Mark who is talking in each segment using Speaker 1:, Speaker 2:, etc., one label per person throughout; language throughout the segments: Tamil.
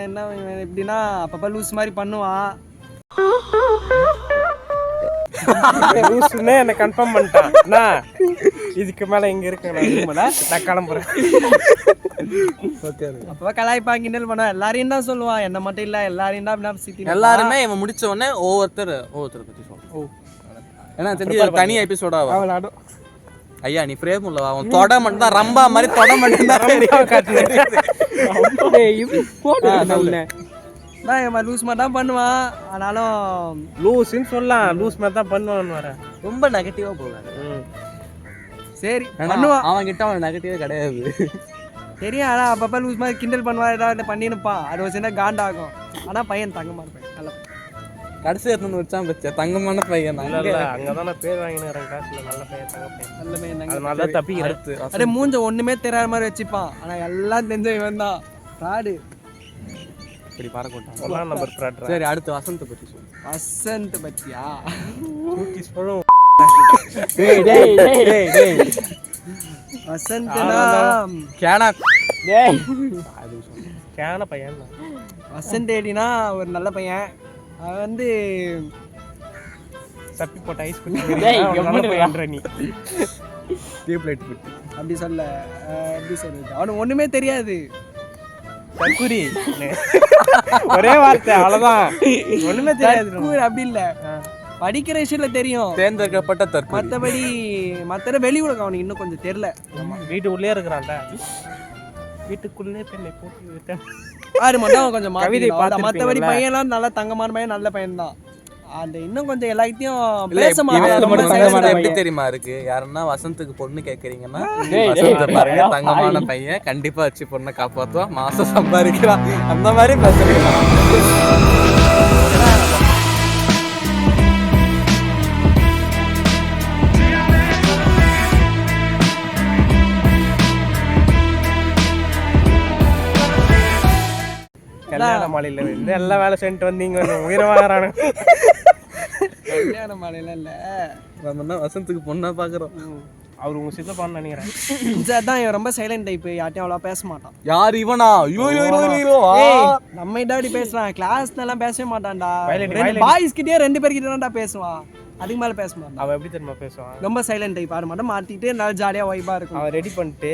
Speaker 1: என்ன எப்படின்னா அப்பப்போ லூஸ் மாதிரி பண்ணுவான்.
Speaker 2: லூஸ்னே என்ன கன்ஃபார்ம் பண்ணிட்டான். இதுக்கு மேலே இங்கே இருக்கேன், நான் கிளம்புறேன்.
Speaker 1: அப்போ கலாய்ப்பான், கிண்டல் பண்ணுவான். எல்லாரையும் தான் சொல்லுவான், என்ன மட்டும் இல்லை, எல்லாரையும் தான் சித்தி.
Speaker 3: எல்லாருமே இவன் முடிச்ச உடனே ஒவ்வொருத்தர் பற்றி சொல்லுவான். ஏன்னா தெரிஞ்சு தனி எபிசோடா
Speaker 1: அவளாடும்.
Speaker 3: ஐயா நீ பிரேம் உள்ளவா, அவன் தொட மட்டும் தான் ரம்பா மாதிரி தொட மட்டும் தான்
Speaker 1: லூஸ் மாதிரி தான் பண்ணுவான். ஆனாலும்
Speaker 2: லூஸ்ன்னு சொல்லலாம், லூஸ் மாதிரி தான் பண்ணுவான்னு வர.
Speaker 3: ரொம்ப நெகட்டிவா போகாது.
Speaker 1: சரி பண்ணுவான்.
Speaker 3: அவன் கிட்ட அவன் நெகட்டிவே கிடையாது
Speaker 1: தெரியும். ஆனால் அப்பப்போ லூஸ் மாதிரி கிண்டல் பண்ணுவான், ஏதாவது பண்ணினுப்பான். அது ஒரு சின்ன காண்டாகும். ஆனால் பையன் தங்கமாக இருப்பேன், நல்ல பையன்.
Speaker 3: கடைசி எடுத்துன்னு வச்சான் பச்சை தங்கமான பையன்.
Speaker 2: அங்கதானே பேர் வாங்கினேன் கிளாஸ்ல, நல்ல பையன், தங்க பையன், நல்ல பையன். அதனால தப்பி
Speaker 3: அடுத்து
Speaker 1: அப்படியே மூஞ்ச ஒண்ணுமே தெரியாத மாதிரி வச்சுப்பான். ஆனா எல்லாம் தெரிஞ்ச இவன் தான் ஃப்ராடு.
Speaker 3: இப்படி பறக்கட்டான்.
Speaker 2: எல்லாம் நம்பர் ஃப்ராட்.
Speaker 3: சரி அடுத்து வசந்த் பத்தி சொல்லு.
Speaker 1: வசந்த் பத்தியா? வசந்த்னா
Speaker 3: கேனா
Speaker 2: கேன பையன்.
Speaker 1: வசந்த் ஏடினா ஒரு நல்ல பையன். அவன் வந்து
Speaker 2: சப்பி போட்ட ஐஸ் குட்டி நீ டியூப்லைட் குட்டி
Speaker 1: அப்படி சொல்ல. எப்படி சொல்றது, அவனுக்கு ஒண்ணுமே தெரியாது.
Speaker 2: தற்குறி ஒரே வார்த்தை, அவ்வளவுதான். ஒண்ணுமே தெரியாது.
Speaker 1: அப்படி இல்ல, படிக்கிற விஷயத்துல தெரியும்,
Speaker 3: தேர்ந்தெடுக்கப்பட்ட தற்குறி.
Speaker 1: மத்தபடி வெளி உலகம் அவனுக்கு இன்னும் கொஞ்சம் தெரியல.
Speaker 2: வீட்டு உள்ளே இருக்கிறான்ல, வீட்டுக்குள்ளே பெண்ணை போட்டு விட்டேன்.
Speaker 1: ஆறு மட்டும் அவன் கொஞ்சம் கவிதை பார்த்து. மற்றபடி பையன்லாம் நல்ல தங்கமான பையன், நல்ல பையன் தான். அந்த இன்னும் கொஞ்சம் எல்லாத்தையும் பேச மாட்டான்.
Speaker 3: எப்படி தெரியுமா இருக்கு, யாருன்னா வசந்துக்கு பொண்ணு கேக்குறீங்கன்னா பாருங்க, தங்கமான பையன், கண்டிப்பா வச்சு பொண்ணை காப்பாத்துவான், மாசம் சம்பாதிக்கிறான், அந்த மாதிரி பேசுறீங்க.
Speaker 2: கல்யாண மாலையில இருந்து எல்லாம் வேலை செஞ்சுட்டு வந்தீங்க, உயிரை வாங்குறானு.
Speaker 1: கல்யாண மாலையில இல்ல,
Speaker 3: வசந்துக்கு பொண்ணா பாக்குறோம்.
Speaker 2: அவர் உங்க சித்தப்பான்னு நினைக்கிறேன்.
Speaker 1: அதான் இவன் ரொம்ப சைலண்ட் டைப், யார்ட்டையும் அவ்வளோ பேச மாட்டான்.
Speaker 3: யார் இவனா?
Speaker 1: நம்ம இதாடி பேசுறான், கிளாஸ்ல எல்லாம் பேசவே மாட்டான்டா. பாய்ஸ் கிட்டே 2 பேர்கிட்ட தான்டா பேசுவான், அதுக்கு மேல பேச மாட்டான்.
Speaker 2: அவன் எப்படி தெரியுமா பேசுவான்?
Speaker 1: ரொம்ப சைலண்ட் டைப். ஆறு மட்டும் மாட்டிட்டு நல்லா ஜாலியா வைபா இருக்கும்.
Speaker 2: அவன் ரெடி பண்ணிட்டு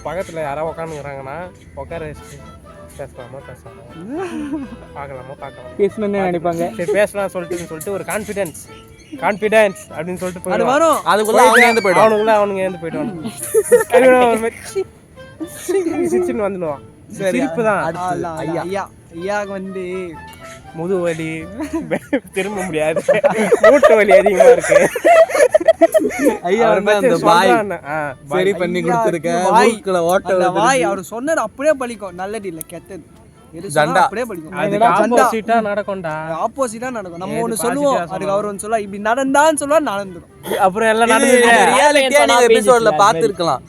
Speaker 2: பக்கத்துல யாராவது உட்காந்துக்கிறாங்கன்னா உட்கார வச்சுட்டு பேசலாமா பார்க்கலாமா
Speaker 1: பேசணும்னு நினைப்பாங்க.
Speaker 2: சரி பேசலாம் சொல்லிட்டு ஒரு கான்ஃபிடன்ஸ் அப்படின்னு சொல்லிட்டு
Speaker 1: அது வரும்.
Speaker 3: அதுக்குள்ள
Speaker 2: அவனுங்க ஏந்து போயிடுவானுங்க. சிரிச்சுன்னு வந்துடுவான். சிரிப்பு தான்.
Speaker 1: ஐயாவுக்கு வந்து
Speaker 2: முது வலி, திரும்ப முடியாது, மூட்டு வலி அதிகமா இருக்கு.
Speaker 3: ஐயா அந்த பாய் சரி பண்ணி கொடுத்திருக்கேன்.
Speaker 1: வாய் அவர் சொன்னது அப்படியே பலிக்கும், நல்லது இல்ல கெட்டது அப்படியே பலிக்கும்.
Speaker 2: ஆப்போசிட்டா நடக்கும்டா,
Speaker 1: ஆப்போசிட்டா நடக்கும். நம்ம ஒண்ணு சொல்லுவோம், அதுக்கு அவர் ஒன்று சொல்லுவா, இப்படி நடந்தான்னு சொல்லுவா, நடந்துடும்.
Speaker 2: அப்புறம் எல்லாம்
Speaker 3: ரியாலிட்டியா நீங்க எபிசோட்ல பாத்துருக்கலாம்.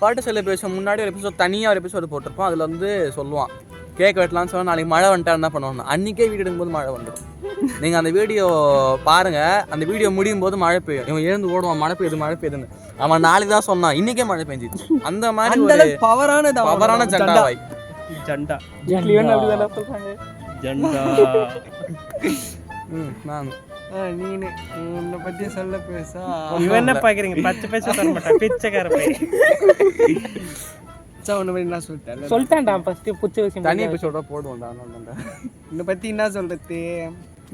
Speaker 3: பாட்டு செலிப்ரேஷன் முன்னாடி ஒரு எபிசோட், தனியா ஒரு எபிசோடு போட்டிருப்போம். அதுல வந்து சொல்லுவான், கேக் வெட்டலாம்னு சொன்னா நாளைக்கு மழை வந்துட்டா என்ன பண்ணுவாங்க, அன்னைக்கே வீடு எடுக்கும்போது மழை வந்துடும். நீங்க அந்த வீடியோ பாருங்க, அந்த வீடியோ முடியும் போது மழை பெய்யும். இவன் எழுந்து ஓடுவான், மழை பெய்யுதுன்னு. அவன் நாளைக்கு தான் சொன்னான், இன்னைக்கே மழை பெஞ்சிச்சு. அந்த மாதிரி ஒரு பவரான ஜண்டாவாய்.
Speaker 2: ஜண்டா
Speaker 3: நான்
Speaker 1: நீனு உன்னை பத்தி சொல்ல பேசா
Speaker 2: இவன் என்ன பாக்குறீங்க? பச்சை பேச தர மாட்டான், பிச்சைக்கார பையன்.
Speaker 1: சொல்லிட்டேன்டா ஃபர்ஸ்ட் புச்ச விஷயம்.
Speaker 3: தனி எபிசோட போடுவோம்டா.
Speaker 1: உன்னை பத்தி என்ன சொல்றது,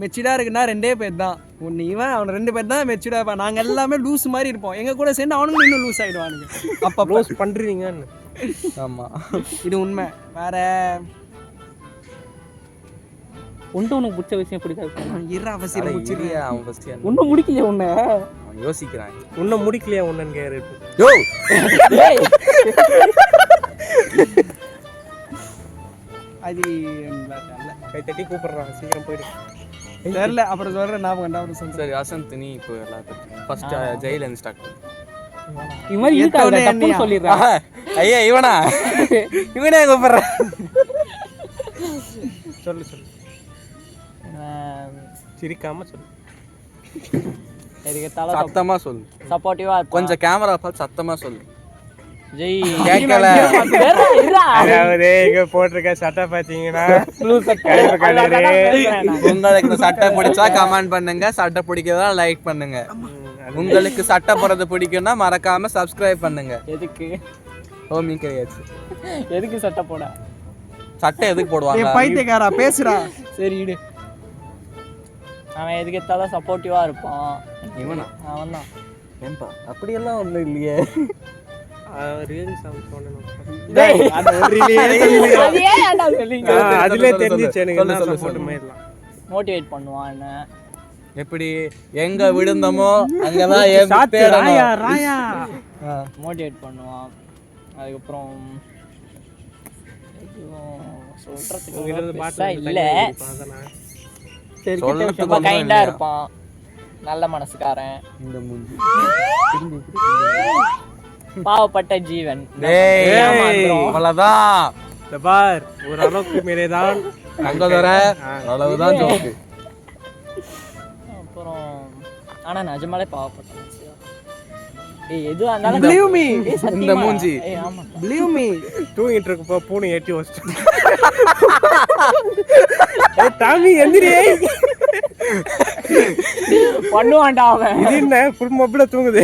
Speaker 1: மெச்சூர்டா இருக்குன்னா 2 பேர் தான். ஒன்று இவன், அவன் 2 பேர் தான் மெச்சூர்டா இருப்பான். நாங்கள் எல்லாமே லூஸ் மாதிரி இருப்போம். எங்க கூட சேர்ந்து அவனுங்க இன்னும் லூஸ் ஆயிடுவானுங்க. அப்போ
Speaker 2: லூஸ் பண்றீங்கன்னு.
Speaker 3: ஆமா,
Speaker 1: இது உண்மை. வேற
Speaker 4: உனக்கு பிடிச்ச விஷயம் பிடிக்காது.
Speaker 1: ஒன்றும் முடிக்கலையா உன்னை?
Speaker 3: யோசிக்கிறான்,
Speaker 2: இன்னும் முடிக்கலையா ஒன்னுன்னு கேரு.
Speaker 1: அது
Speaker 2: கை தட்டி கூப்பிடுறான், சீக்கிரம் போயிடு.
Speaker 1: தெரியல, அப்புறம் சொல்றேன். ஞாபகம் அப்புறம் சொல்றேன்.
Speaker 3: சரி வசந்த், நீ இப்போ எல்லாத்துக்கும் ஃபர்ஸ்ட் ஜெயில இருந்து ஸ்டார்ட் பண்ணு.
Speaker 4: இது மாதிரி இருக்காது, தப்புன்னு சொல்லிடுறா.
Speaker 3: ஐயா இவனே கூப்பிடுறேன்.
Speaker 2: சொல்லு சிரிக்காம சொல்லு.
Speaker 3: சத்தமா சொல்லு.
Speaker 4: சப்போர்ட்டிவா
Speaker 3: கொஞ்சம் கேமரா பார்த்து சத்தமா சொல்லு.
Speaker 4: ஜெய்
Speaker 3: கேட்கல.
Speaker 2: அதாவது இங்க போட்டிருக்க சட்டை பாத்தீங்கன்னா
Speaker 3: உங்களுக்கு இந்த சட்டை பிடிச்சா கமெண்ட் பண்ணுங்க, சட்டை பிடிக்கிறதா லைக் பண்ணுங்க. உங்களுக்கு சட்டை போடுறது பிடிக்கும்னா மறக்காம சப்ஸ்கிரைப் பண்ணுங்க.
Speaker 4: எதுக்கு
Speaker 3: ஹோமி கிரியேட்ஸ்.
Speaker 4: எதுக்கு சட்டை போட?
Speaker 3: சட்டை எதுக்கு போடுவாங்க?
Speaker 1: பைத்தியக்காரா பேசுறா.
Speaker 4: சரி இடு. அவன் எதுக்கு எத்தாலும் சப்போர்ட்டிவா இருப்பான்.
Speaker 3: இவனா?
Speaker 4: அவன் தான்.
Speaker 3: ஏன்பா அப்படியெல்லாம் ஒன்றும் இல்லையே.
Speaker 2: அதுல தெரிஞ்சிச்சு எனக்கு என்ன support மாதிரிலாம்.
Speaker 4: மோட்டிவேட் பண்ணுவான் என்ன.
Speaker 3: எப்படி எங்க விழுந்தமோ அங்கதான் ஏன் தேடணும்.
Speaker 4: மோட்டிவேட் பண்ணுவான். அதுக்கப்புறம் சொல்றதுக்கு இல்ல. ரொம்ப கைண்டா இருப்பான், நல்ல மனசுக்காரன்.
Speaker 3: இந்த மூஞ்சி
Speaker 4: பாவப்பட்ட ஜீவன்.
Speaker 3: அவ்வளவுதான்.
Speaker 2: இந்த பார் ஒரு அளவுக்கு மேலேதான்
Speaker 3: அங்க தர அவ்வளவுதான் ஜோக்கு.
Speaker 4: அப்புறம் ஆனா நிஜமாலே பாவப்பட்ட மனுஷன். ஏய் எதுவா இருந்தாலும்
Speaker 1: Believe me.
Speaker 3: இந்த மூஞ்சி.
Speaker 4: ஏய் ஆமா.
Speaker 1: Believe me.
Speaker 2: தூங்கிட்டு இருக்கப்போ பூனை ஏற்றி வச்சிட்டு தாமி எந்திரி
Speaker 4: பண்ணுவான்டா அவன்.
Speaker 2: இது என்ன ஃபுல் மொபைல தூங்குது.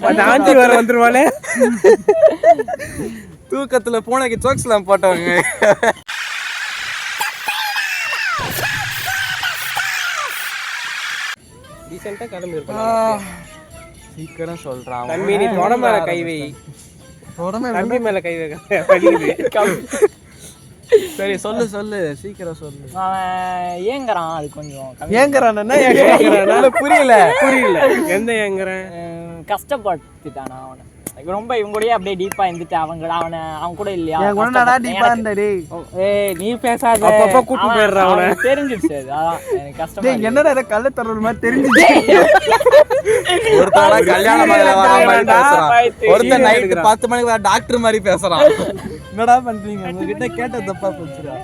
Speaker 2: அந்த ஆண்டி வர வந்துருவாளே.
Speaker 3: தூக்கத்துல பூனைக்கு சோக்ஸ்லாம் போட்டவங்க.
Speaker 2: டீசெண்டா கிளம்பி இருப்பான்.
Speaker 3: சீக்கிரம் சொல்றான்.
Speaker 2: தம்பி நீ தொட மேல கை வை. தம்பி மேல கை வைக்க வலிக்குது.
Speaker 3: சரி சொல்லு சொல்லு சீக்கிரம் சொல்லு.
Speaker 4: அவன் ஏங்கறான். அது கொஞ்சம்
Speaker 1: ஏங்கறானா
Speaker 3: புரியல.
Speaker 2: எந்த ஏங்குறேன்?
Speaker 4: கஷ்டப்பட்டுட்டானா அவனை ரொம்ப. இவங்க கூடயே அப்படியே டீப்பா இருந்துட்டு அவன் கூட இல்லையா?
Speaker 1: என் கூட நடா டீப்பா இருந்தடி.
Speaker 4: ஏய் நீ பேசாத.
Speaker 2: அப்பப்ப கூட்டி போயிடுற அவனை.
Speaker 4: தெரிஞ்சிடுச்சு அது. அதான் எனக்கு கஷ்டமா இருக்கு.
Speaker 1: என்னடா இத கள்ள தரல் மாதிரி தெரிஞ்சிச்சு.
Speaker 3: ஒருத்தன் கல்யாணம் மாதிரி வர மாதிரி பேசுறான். ஒருத்தன் நைட் 10 மணிக்கு வர டாக்டர் மாதிரி பேசுறான். என்னடா பண்றீங்க? உங்ககிட்ட கேட்ட தப்பா போச்சுடா.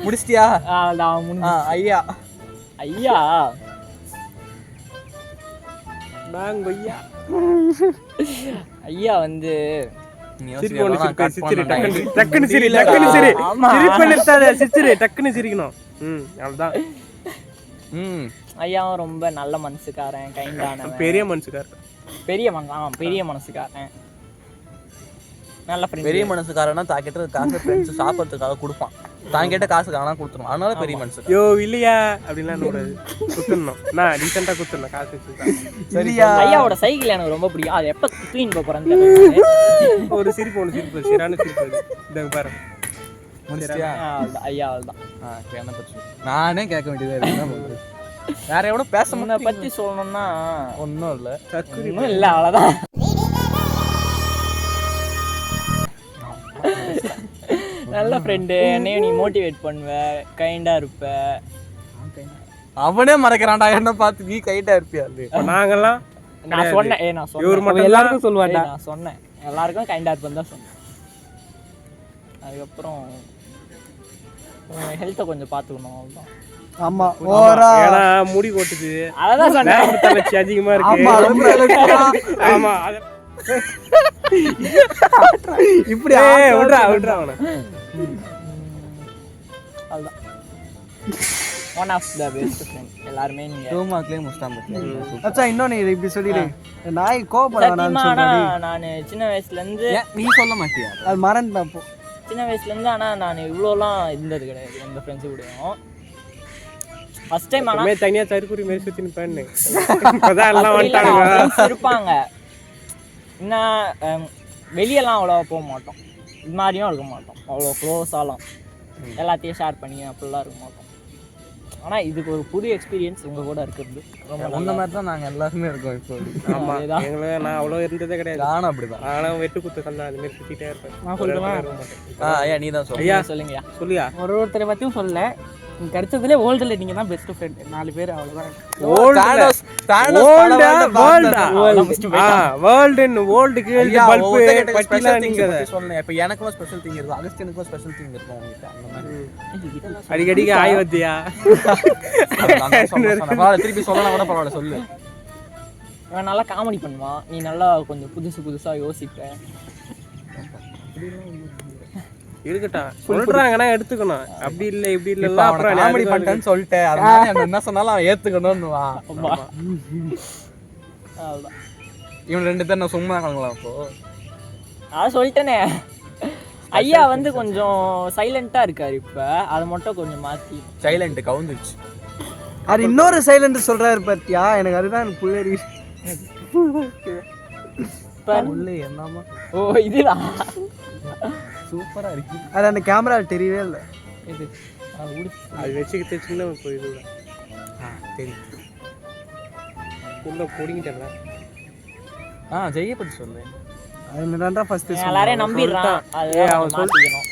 Speaker 3: முடிச்சிட்டியா? ஐயா
Speaker 4: ஐயா
Speaker 2: நான் கொய்யா.
Speaker 4: ஐயா வந்து
Speaker 2: டக்குன்னு சிரிக்கணும். அவ்வளவுதான்.
Speaker 4: ஐயாவும் ரொம்ப நல்ல மனசுக்காரன், கைண்டான
Speaker 2: பெரிய மனசுக்காரன்.
Speaker 4: பெரிய மனசுக்காரன், நல்ல ஃப்ரெண்ட்.
Speaker 3: பெரிய மனசுக்காரனா தாக்கிட்ட காசு ஃப்ரெண்ட்ஸ் சாப்பிட்றதுக்காக கொடுப்பான். தான் கேட்ட காசு காணா கொடுத்துரும். அதனால பெரிய மனசு.
Speaker 2: யோ இல்லையா அப்படிலாம் கூடாது. குத்துணும். நான் ரீசெண்டா குத்துணும் காசு வச்சுதான்.
Speaker 1: சரியா?
Speaker 4: ஐயாவோட சைக்கிள் எனக்கு ரொம்ப பிடிக்கும். அது எப்ப தூக்கின்னு போறேன்னு தெரியல.
Speaker 2: ஒரு சிரிப்பு சிறான சிரிப்பு. இந்த பாரு.
Speaker 3: முடிச்சிட்டியா?
Speaker 4: ஐயா அவ்வளவுதான்.
Speaker 3: என்ன பத்தி நானே கேட்க வேண்டியதா இருக்கு. வேற எவ்வளோ பேச
Speaker 4: முன்ன பத்தி சொல்லணும்னா
Speaker 3: ஒன்றும் இல்லை.
Speaker 4: ஒன்றும் இல்லை, அவ்வளோதான். நல்ல ஃப்ரெண்டு. என்னையும் நீ மோட்டிவேட் பண்ணுவ, கைண்டா இருப்ப.
Speaker 3: அவனே மறக்கிறான்டா என்ன பார்த்து. நீ கைண்டா இருப்பியா?
Speaker 2: நாங்கெல்லாம்
Speaker 4: நான் சொன்னேன். எல்லாருக்கும் சொல்லுவாண்டா. நான் சொன்னேன் எல்லாருக்கும் கைண்டா இருப்பேன்னு தான் சொன்னேன். அதுக்கப்புறம் ஹெல்த்தை கொஞ்சம் பார்த்துக்கணும், அவ்வளோதான்.
Speaker 1: ஆமா ஓரா
Speaker 2: ஏன்னா முடி கொட்டுது.
Speaker 4: அதான் சொன்னேன்.
Speaker 2: தலைச்சி அதிகமா இருக்கு. ஆமா
Speaker 1: இப்படி
Speaker 2: விட்றா அவனை.
Speaker 4: அவ்வளோதான். One of the best friend. எல்லாருமே நீங்க
Speaker 3: 2 மார்க்லயே முடிச்சிட்டாங்க.
Speaker 1: அச்சா இன்னொன்னு இதை இப்படி சொல்லிடு. நாய் கோபப்பட வேணாம்னு சொல்றேன்.
Speaker 4: நான் சின்ன வயசுல இருந்து
Speaker 3: நீ சொல்ல மாட்டியா?
Speaker 1: அது மறந்துட்டேன் அப்போ.
Speaker 4: சின்ன வயசுல இருந்து. ஆனா நான் இவ்வளோலாம் இருந்தது கிடையாது எந்த ஃப்ரெண்ட்ஸு கூடயும். ஃபர்ஸ்ட் டைம் ஆனா
Speaker 2: தனியா தற்கூரி மாதிரி சுத்தி நிப்பேன்னு அதான் எல்லாம் வந்துட்டாங்க.
Speaker 4: இருப்பாங்க. இன்னும் வெளியெல்லாம் அவ்வளோ போக மாட்டோம். இது மாதிரியும் இருக்க மாட்டோம். அவ்வளோ க்ளோஸாலாம் எல்லாத்தையும் ஷேர் பண்ணி அப்படிலாம் இருக்க மாட்டோம். ஆனால் இதுக்கு ஒரு புது எக்ஸ்பீரியன்ஸ் உங்கள் கூட இருக்கிறது.
Speaker 3: அந்த மாதிரி தான் நாங்கள் எல்லாருமே இருக்கோம் இப்போ.
Speaker 2: ஆமாம் எங்களை நான் அவ்வளோ இருந்ததே கிடையாது.
Speaker 3: நானும் அப்படிதான்.
Speaker 2: ஆனால் வெட்டு குத்து கண்டா அது மாதிரி சுற்றிட்டே இருப்பேன்.
Speaker 4: நான் சொல்லுவேன்.
Speaker 3: ஐயா நீ தான்
Speaker 4: ஐயா சொல்லுங்கய்யா.
Speaker 2: சொல்லியா?
Speaker 5: ஒருத்தரை பற்றியும் சொல்ல. கிடைச்சதுல வேர்ல்டுல நீங்க தான் பெஸ்ட் ஃப்ரெண்ட். 4 பேர் அவ்வளவுதான்.
Speaker 2: அடிக்கடிக்கு ஆய்வத்தியா
Speaker 3: திருப்பி சொல்லலாம் கூட பரவாயில்ல சொல்லு.
Speaker 4: இவன் நல்லா காமெடி பண்ணுவான், நீ நல்லா கொஞ்சம் புதுசா யோசிப்ப.
Speaker 2: இருக்கட்டும், சொல்றாங்கன்னா எடுத்துக்கணும். அப்படி இல்லை இப்படி
Speaker 3: இப்ப
Speaker 2: இல்ல
Speaker 3: அவனை காமெடி பண்ணிட்டேன்னு சொல்லிட்டேன், அதனால என்ன என்ன சொன்னாலும் அவன் ஏத்துக்கணும்னுவான்.
Speaker 4: அவ்வளோதான்.
Speaker 3: இவன் 2 பேரும் நான் சும்மா இருக்காங்களா அப்போ?
Speaker 4: அதான் சொல்லிட்டேனே, ஐயா வந்து கொஞ்சம் சைலண்டா இருக்காரு இப்ப, அதை மட்டும் கொஞ்சம் மாத்தி.
Speaker 3: சைலண்ட் கவுந்துச்சு.
Speaker 1: அது இன்னொரு சைலண்ட் சொல்றாரு பாத்தியா, எனக்கு அதுதான் எனக்கு புள்ளரி.
Speaker 3: உள்ளே என்னமா
Speaker 4: ஓ இதுதான்
Speaker 3: சூப்பரா இருக்கு.
Speaker 1: அது அந்த கேமரா தெரியவே இல்லை.
Speaker 4: இது
Speaker 2: அது வச்சுக்கிட்டு சின்ன போயிடு
Speaker 3: தெரியும்.
Speaker 2: உள்ள பொடிங்கிட்டல.
Speaker 3: ஜெய்யை பத்தி சொல்லு.
Speaker 1: அது என்னடா ஃபர்ஸ்ட்
Speaker 4: எல்லாரையும் நம்பிடுறான், அது அவன் மாத்திக்கணும்.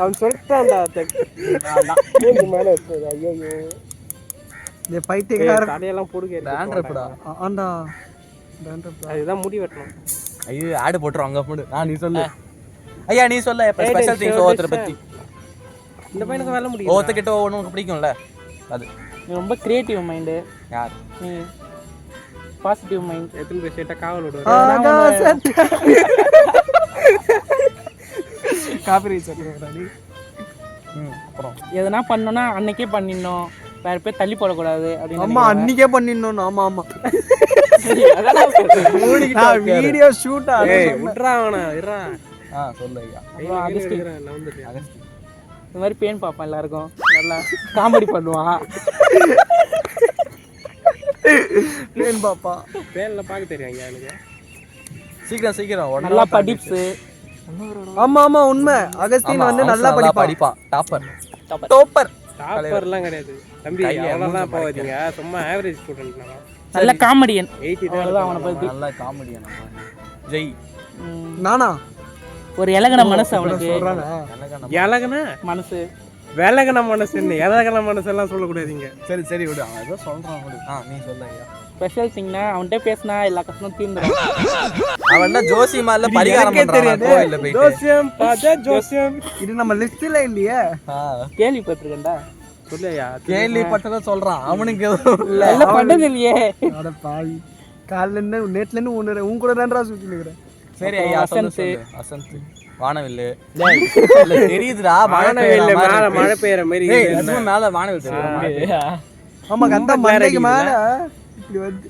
Speaker 2: அவன் சொல்லிட்டான்டா. மேல இருக்குது. ஐயோ
Speaker 1: இந்த பைத்தியக்கார
Speaker 2: தலையெல்லாம் போடுங்க.
Speaker 3: ஆண்ட்ரப்டா.
Speaker 1: ஆண்டா
Speaker 2: அதுதான் முடி வெட்டணும்.
Speaker 3: ஐயோ ஆடு போட்டுரும் அங்க போடு. நீ சொல்லு ஐயா, நீ சொல்ல இப்ப ஸ்பெஷல் திங்ஸ் ஒவ்வொருத்தரை பத்தி.
Speaker 2: இந்த பையனுக்கு வேலை முடியும்.
Speaker 3: ஒவ்வொருத்தர்கிட்ட ஒவ்வொன்று பிடிக்கும்ல அது.
Speaker 5: நீ ரொம்ப கிரியேட்டிவ் மைண்டு,
Speaker 3: யார்?
Speaker 5: நீ பாசிட்டிவ் மைண்ட்.
Speaker 2: எத்தனை பேர் சேட்டா காவல் விடுவாரு.
Speaker 1: காப்பி சொல்றா நீ.
Speaker 3: அப்புறம்
Speaker 5: எதனா பண்ணோன்னா அன்னைக்கே பண்ணிடணும், வேற பேர் தள்ளி போடக்கூடாது அப்படின்னு.
Speaker 1: அம்மா அன்னைக்கே பண்ணிடணும். ஆமா ஆமா, வீடியோ ஷூட்
Speaker 2: விட்றா அவனை இருறா.
Speaker 3: சொல்லு ஐயா.
Speaker 5: இந்த மாதிரி பேன் பார்ப்பான், எல்லாருக்கும் நல்லா காமெடி பண்ணுவான்.
Speaker 1: பேன் பாப்பா
Speaker 2: பேன்ல பார்க்க தெரியும் எனக்கு.
Speaker 3: சீக்கிரம்
Speaker 5: நல்லா படிப்ஸு.
Speaker 1: ஆமா ஆமா உண்மை. அகஸ்டின் வந்து நல்லா
Speaker 3: படிப்பான். டாப்பர்
Speaker 2: டாப்பர்லாம் கிடையாது தம்பி, அவ்வளோதான் போவாதீங்க. சும்மா ஆவரேஜ் ஸ்டூடெண்ட்.
Speaker 5: நல்ல காமெடியன்.
Speaker 2: 80
Speaker 5: அவ்வளோதான் அவனை பற்றி.
Speaker 3: நல்ல காமெடியன் ஜெய்.
Speaker 1: நானா
Speaker 5: ஒரு இலகன மனசு அவனுக்கு.
Speaker 2: இலகன
Speaker 5: மனசு
Speaker 2: விலகன மனசு என்ன இலகன மனசெல்லாம் சொல்லக்கூடாதீங்க.
Speaker 3: சரி விடு, அவன் ஏதோ சொல்றான் விடு. நீ சொல்ல ஐயா.
Speaker 5: ஸ்பெஷல் திங்னா அவன்கிட்ட பேசினா எல்லா கஷ்டமும் தீர்ந்துடும்.
Speaker 3: அவன் என்ன ஜோசியமால பரிகாரம் பண்றான் கோயில்ல போய்.
Speaker 2: ஜோசியம் பாஜா ஜோசியம்.
Speaker 1: இது நம்ம லிஸ்ட்ல இல்லையே.
Speaker 5: கேள்விப்பட்டிருக்கேன்டா.
Speaker 2: சொல்லையா
Speaker 3: கேள்விப்பட்டதை சொல்றான். அவனுக்கு
Speaker 5: எல்லாம் பண்ணது இல்லையே.
Speaker 1: அட பாவி, காலைல இருந்து நேத்துல இருந்து உன் கூட தான்டா சுத்தி நிக்கிறேன்.
Speaker 3: சரி ஐயா, அசந்த் வானவில்லு தெரியுதுடா.
Speaker 2: வானவில் மேல மழை பெய்யற மாதிரி
Speaker 3: மேல வானவில் தெரியுது.
Speaker 1: ஆமா கந்தா மண்டைக்கு மேல இப்படி வந்து.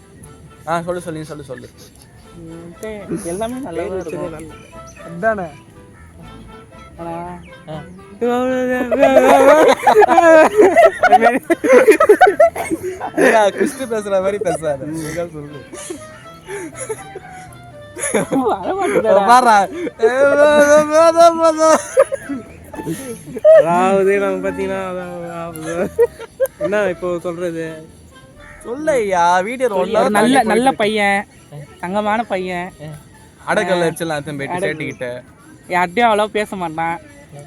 Speaker 3: சொல்லு.
Speaker 5: எல்லாமே நல்லா இருக்கும்.
Speaker 1: அதானே
Speaker 5: ஆனா
Speaker 3: கிறிஸ்து பேசுற மாதிரி பேசாத. சொல்லு.
Speaker 2: அதாவது நம்ம பாத்தீங்கன்னா என்ன இப்போ சொல்றது,
Speaker 3: சொல்லையா வீடியோ
Speaker 5: நல்ல நல்ல பையன், தங்கமான பையன்.
Speaker 3: அடக்கல்ல வச்சலாம் போயிட்டு சேட்டிக்கிட்ட
Speaker 5: யார்ட்டையும் அவ்வளோ பேச மாட்டான்,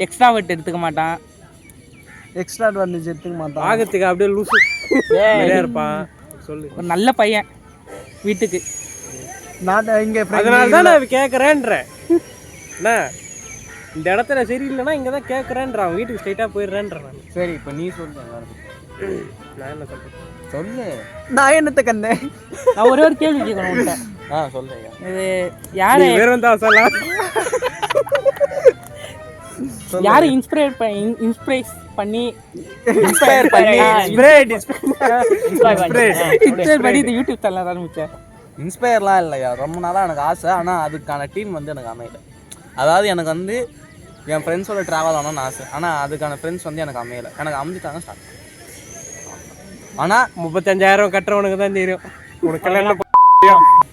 Speaker 5: எக்ஸ்ட்ராவர்ட் எடுத்துக்க மாட்டான்,
Speaker 1: எக்ஸ்ட்ரா அட்வான்டேஜ் எடுத்துக்க மாட்டான்.
Speaker 2: ஆகத்துக்கு அப்படியே லூசு இருப்பான். சொல்லு.
Speaker 5: ஒரு நல்ல பையன் வீட்டுக்கு.
Speaker 1: நான் இங்க
Speaker 2: அதனால தான் நான் கேட்குறேன்ற. என்ன இந்த இடத்துல சரியில்லைன்னா இங்கே தான் கேட்குறேன்றான். வீட்டுக்கு ஸ்ட்ரைட்டாக போயிடுறேன்ற.
Speaker 3: சரி இப்போ நீ சொல்லு.
Speaker 2: நான் என்ன சொல்கிறேன்
Speaker 3: சொல்லு.
Speaker 1: நான் என்னத்த கண்ணே,
Speaker 5: நான் ஒரே ஒரு கேள்வி கேட்கணும் உன்கிட்ட.
Speaker 3: சொல்லையா.
Speaker 5: இது யாரு
Speaker 2: வேறும் தான் சொல்லலாம்.
Speaker 5: யாரு இன்ஸ்பயர் பண்ணி இந்த யூடியூப் சேனல் ஆரம்பிச்சேன்?
Speaker 3: இன்ஸ்பயர்லாம் இல்லையா, ரொம்ப நாளாக எனக்கு ஆசை. ஆனால் அதுக்கான டீம் வந்து எனக்கு அமையலை. அதாவது எனக்கு வந்து என் ஃப்ரெண்ட்ஸோட ட்ராவல் ஆகணும்னு ஆசை. ஆனால் அதுக்கான ஃப்ரெண்ட்ஸ் வந்து எனக்கு அமையலை. எனக்கு அமைஞ்சிட்டாங்க ஸ்டார்ட். ஆனால்
Speaker 2: 35,000 கட்டுறவனுக்கு தான் தெரியும் உனக்கு கல்யாணம்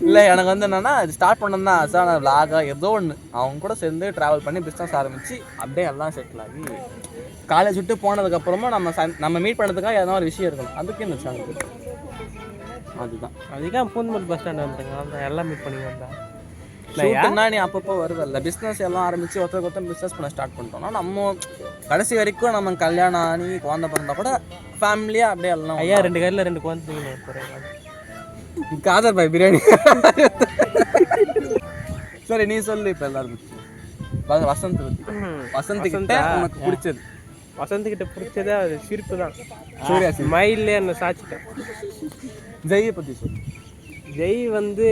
Speaker 3: இல்லை. எனக்கு வந்து என்னென்னா இது ஸ்டார்ட் பண்ணணும் தான் ஆசை. ஆனால் விளாகாக ஏதோ ஒன்று அவங்க கூட சேர்ந்து ட்ராவல் பண்ணி பிஸ்னஸ் ஆரம்பித்து அப்படியே எல்லாம் செட்டில் ஆகி காலேஜ் விட்டு போனதுக்கப்புறமா நம்ம மீட் பண்ணுறதுக்காக எதனா ஒரு விஷயம் இருக்கணும். அதுக்கு என்ன வச்சாங்க.
Speaker 2: அதுதான் பூந்தமல்லி பஸ் ஸ்டாண்ட் வந்துருங்க, எல்லாம் மீட் பண்ணி வந்தா.
Speaker 3: ஷூட்டுன்னா நீ அப்பப்போ வருவல்ல, பிஸ்னஸ் எல்லாம் ஆரம்பித்து ஒருத்தர் பிஸ்னஸ் பண்ண ஸ்டார்ட் பண்ணிட்டோம்னா நம்ம கடைசி வரைக்கும் நம்ம கல்யாணம் ஆனி குழந்தை பிறந்தா கூட ஃபேமிலியாக அப்படியே எல்லாம்.
Speaker 2: ஐயா 2 கையில் 2 குழந்தைங்க
Speaker 3: காதர் பாய் பிரியாணி. சரி நீ சொல்லு. இப்போ எல்லாரும் வசந்த் வசந்த்கிட்ட உனக்கு பிடிச்சது.
Speaker 2: வசந்த்கிட்ட பிடிச்சதே அது சிரிப்பு தான். சூர்யா மயிலே என்ன சாச்சிட்டேன்.
Speaker 3: ஜெயை பற்றி சொல்லு.
Speaker 2: ஜெய் வந்து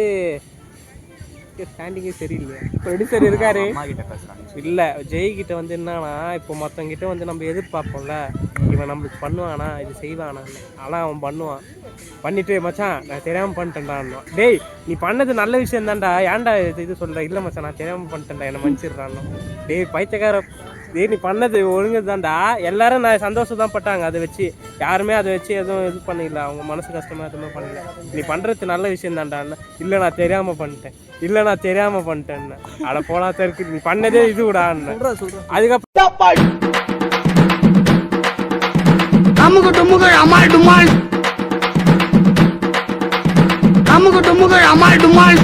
Speaker 2: ஸ்டாண்டிங்கே சரியில்லை. ப்ரொடியூசர் இருக்காரு
Speaker 3: அம்மா கிட்ட பேசுகிறாங்க.
Speaker 2: இல்லை, ஜெய் கிட்ட வந்து என்னன்னா, இப்போ மற்றவங்கிட்ட வந்து நம்ம எதிர்பார்ப்போம்ல, இவன் நம்மளுக்கு பண்ணுவானா, இது செய்வானா, ஆனால் அவன் பண்ணுவான். பண்ணிட்டு மச்சான் நான் தெரியாமல் பண்ணிட்டேன்டான். டேய் நீ பண்ணது நல்ல விஷயம் தான்டா, ஏன்டா இது சொல்கிற? இல்லை மச்சான் நான் தெரியாமல் பண்ணிட்டேன்டா, என்னை மன்னிச்சிடுறான். டேய் பைத்தியக்கார, டேய் நீ பண்ணது ஒழுங்கு தான்டா. எல்லாரும் நான் சந்தோஷம் தான் பட்டாங்க அதை வச்சு, யாருமே அதை வச்சு எதுவும் இது பண்ணிடல, அவங்க மனசு கஷ்டமாக எதுவுமே பண்ணல. நீ பண்ணுறது நல்ல விஷயம் தான்டா. இல்லை நான் தெரியாமல் பண்ணிட்டேன், இல்லை நான் தெரியாமல் பண்ணிட்டேன்னு. அட போனா தெருக்கு, நீ பண்ணதே இது விடான்னு. அதுக்கப்புறம்
Speaker 6: அமுகு டுமுகள் அமால் டுமால், அமுகு டுமுகள் அமால் டுமால்.